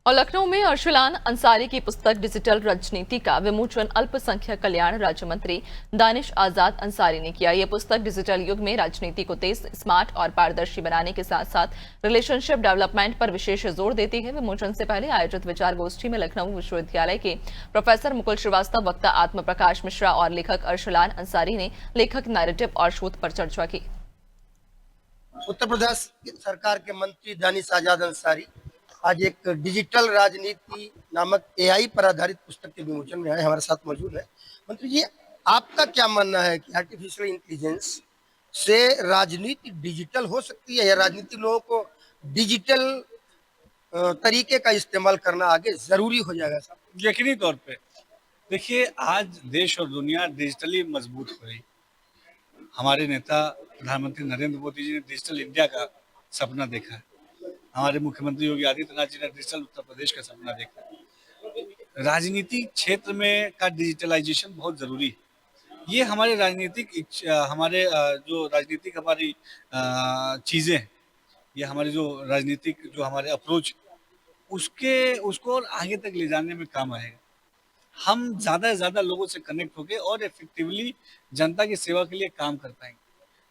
और लखनऊ में अर्शलान अंसारी की पुस्तक डिजिटल राजनीति का विमोचन अल्पसंख्यक कल्याण राज्य मंत्री दानिश आजाद अंसारी ने किया। यह पुस्तक डिजिटल युग में राजनीति को तेज, स्मार्ट और पारदर्शी बनाने के साथ साथ रिलेशनशिप डेवलपमेंट पर विशेष जोर देती है। विमोचन से पहले आयोजित विचार गोष्ठी में लखनऊ विश्वविद्यालय के प्रोफेसर मुकुल श्रीवास्तव, वक्ता आत्म प्रकाश मिश्रा और लेखक अर्शलान अंसारी ने लेखक, नैरेटिव और शोध पर चर्चा की। उत्तर प्रदेश सरकार के मंत्री दानिश आजाद अंसारी आज एक डिजिटल राजनीति नामक एआई पर आधारित पुस्तक के विमोचन में आए, हमारे साथ मौजूद है। मंत्री जी, आपका क्या मानना है कि आर्टिफिशियल इंटेलिजेंस से राजनीति डिजिटल हो सकती है या राजनीतिक लोगों को डिजिटल तरीके का इस्तेमाल करना आगे जरूरी हो जाएगा? साहब, यकीनी तौर पे देखिए, आज देश और दुनिया डिजिटली मजबूत हो रही। हमारे नेता प्रधानमंत्री नरेंद्र मोदी जी ने डिजिटल इंडिया का सपना देखा है। हमारे मुख्यमंत्री योगी आदित्यनाथ जी ने डिजिटल उत्तर प्रदेश का सपना देखा है। राजनीतिक क्षेत्र में का डिजिटलाइजेशन बहुत जरूरी है। ये हमारे राजनीतिक जो राजनीतिक हमारी चीजें हैं, ये हमारे जो राजनीतिक जो हमारे अप्रोच उसको और आगे तक ले जाने में काम आएगा। हम ज्यादा से ज्यादा लोगों से कनेक्ट होके और इफेक्टिवली जनता की सेवा के लिए काम कर पाएंगे।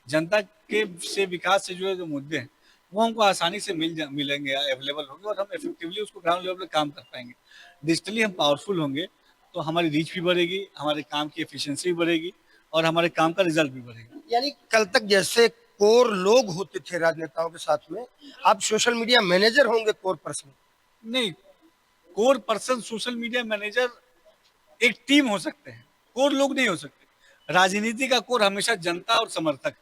जनता के से विकास से जो मुद्दे हैं वो हमको आसानी से मिलेंगे, अवेलेबल होंगे और हम इफेक्टिवली उसको ग्राउंड लेवल पे काम कर पाएंगे। डिजिटली हम पावरफुल होंगे तो हमारी रीच भी बढ़ेगी, हमारे काम की एफिशिएंसी भी बढ़ेगी और हमारे काम का रिजल्ट भी बढ़ेगा। यानी कल तक जैसे कोर लोग होते थे राजनेताओं के साथ में, आप सोशल मीडिया मैनेजर होंगे कोर पर्सन? नहीं, core person social media manager एक टीम हो सकते हैं, कोर लोग नहीं हो सकते। राजनीति का कोर हमेशा जनता और समर्थक।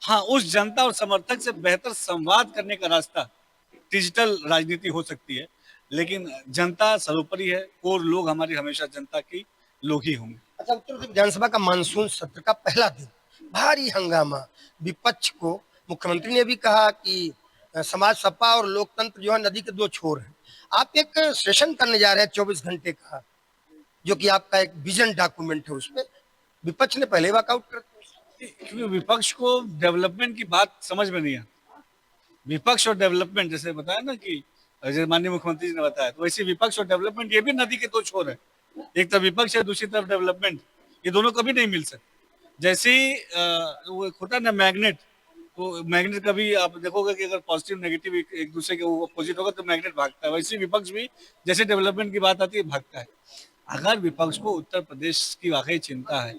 हाँ, उस जनता और समर्थक से बेहतर संवाद करने का रास्ता डिजिटल राजनीति हो सकती है, लेकिन जनता सर्वोपरि है। कोर लोग हमारी हमेशा जनता की लोग ही होंगे। अच्छा, उत्तर प्रदेश विधानसभा का मानसून सत्र का पहला दिन भारी हंगामा, विपक्ष को मुख्यमंत्री ने भी कहा कि समाज, सपा और लोकतंत्र जो है नदी के दो छोर हैं। आप एक सेशन करने जा रहे हैं 24 घंटे का, जो कि आपका एक विजन डॉक्यूमेंट है, उसमें विपक्ष ने पहले वॉकआउट कर दिया। क्योंकि विपक्ष को डेवलपमेंट की बात समझ में नहीं आती। विपक्ष और डेवलपमेंट, जैसे बताया ना कि जैसे माननीय मुख्यमंत्री जी ने बताया, तो वैसे विपक्ष और डेवलपमेंट ये भी नदी के दो छोर है। एक तरफ विपक्ष है, दूसरी तरफ डेवलपमेंट। ये दोनों कभी नहीं मिल सकते। जैसे ही वो होता है ना मैग्नेट, तो मैग्नेट कभी आप देखोगे कि अगर पॉजिटिव नेगेटिव एक दूसरे के अपोजिट होगा तो मैग्नेट भागता है। वैसे विपक्ष भी जैसे डेवलपमेंट की बात आती है भागता है। अगर विपक्ष को उत्तर प्रदेश की वाकई चिंता है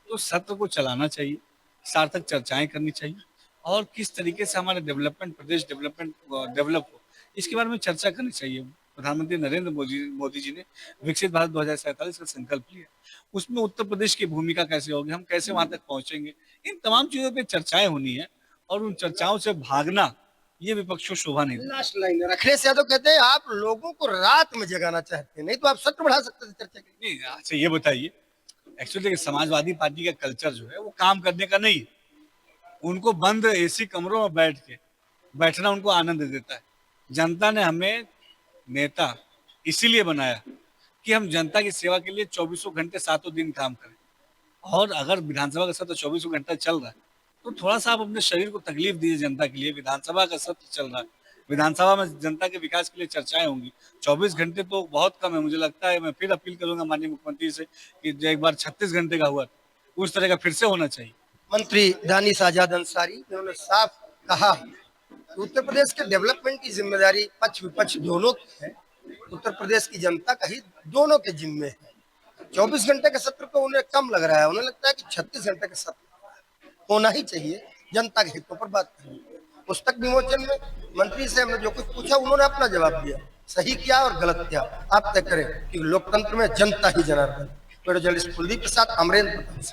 तो सत्र को चलाना चाहिए, सार्थक चर्चाएं करनी चाहिए और किस तरीके से हमारा प्रदेश डेवलप हो, इसके बारे में चर्चा करनी चाहिए। प्रधानमंत्री नरेंद्र मोदी जी ने विकसित भारत 2047 का संकल्प लिया, उसमें उत्तर प्रदेश की भूमिका कैसे होगी, हम कैसे वहां तक पहुंचेंगे, इन तमाम चीजों पे चर्चाएं होनी है और उन चर्चाओं से भागना ये विपक्ष को शोभा नहीं देता। लास्ट लाइन अखिलेश यादव कहते हैं आप लोगों को रात में जगाना चाहते हैं, नहीं तो आप सत्र बढ़ा सकते थे चर्चा के लिए। नहीं, अच्छा ये बताइए, एक्चुअली समाजवादी पार्टी का कल्चर जो है वो काम करने का नहीं है। उनको बंद एसी कमरों में बैठना उनको आनंद देता है। जनता ने हमें नेता इसीलिए बनाया कि हम जनता की सेवा के लिए 24 घंटे 7 दिन काम करें। और अगर विधानसभा का सत्र 24 घंटा चल रहा है तो थोड़ा सा आप अपने शरीर को तकलीफ दीजिए जनता के लिए। विधानसभा का सत्र चल रहा है, विधानसभा में जनता के विकास के लिए चर्चाएं होंगी। 24 घंटे तो बहुत कम है। मुझे लगता है, मैं फिर अपील करूंगा माननीय मुख्यमंत्री से कि जो एक बार 36 घंटे का हुआ उस तरह का फिर से होना चाहिए। मंत्री दानिश आजाद अंसारी उन्होंने साफ कहा कि उत्तर प्रदेश के डेवलपमेंट की जिम्मेदारी पक्ष विपक्ष दोनों की है, उत्तर प्रदेश की जनता का ही दोनों के जिम्मे है। 24 घंटे के सत्र को उन्हें कम लग रहा है, उन्हें लगता है कि 36 घंटे का सत्र होना ही चाहिए जनता के हितों पर बात करनी। पुस्तक विमोचन में मंत्री से हमने जो कुछ पूछा, उन्होंने अपना जवाब दिया, सही किया और गलत किया आप तय करें कि लोकतंत्र में जनता ही जनार्दन। जर्नलिस्ट कुलदीप प्रसाद, अमरेंद्र।